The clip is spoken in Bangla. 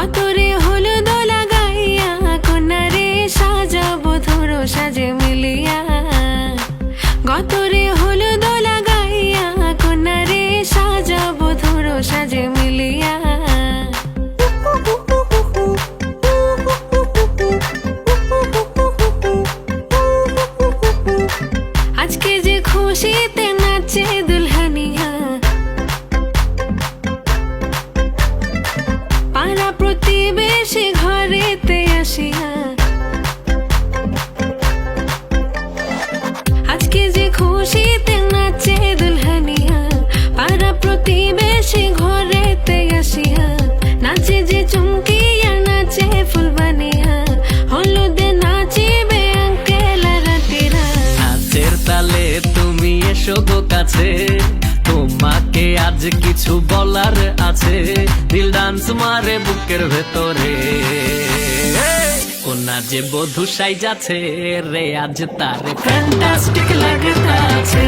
গতরে হলুদ লাগাইয়া কন্যারে সাজাবো ধরো সাজে মিলিয়া। গতরে হলুদ লাগাইয়া কন্যারে সাজাবো ধরো সাজে মিলিয়া। আজকে যে খুশিতে নাচে দুলহানিয়া, পাড়া প্রতিবেশী ঘরেতে আসিয়া। আজকে যে খুশিতে নাচে দুলহানিয়া, পাড়া প্রতিবেশী ঘরেতে আসিয়া। নাচে যে চুমকিয়া নাচে ফুলবানিয়া, হলুদে নাচিবে আঙ্কেল রাতিরা। নাচের তালে তুমি এসো গো কাছে, তোমাকে আজ কিছু বলার আছে। দিল ডান্স মারে বুকের ভেতরে, কোনা যে বধূ সাইজাছে রে আজ তারে ফ্যান্টাস্টিক লাগতাছে।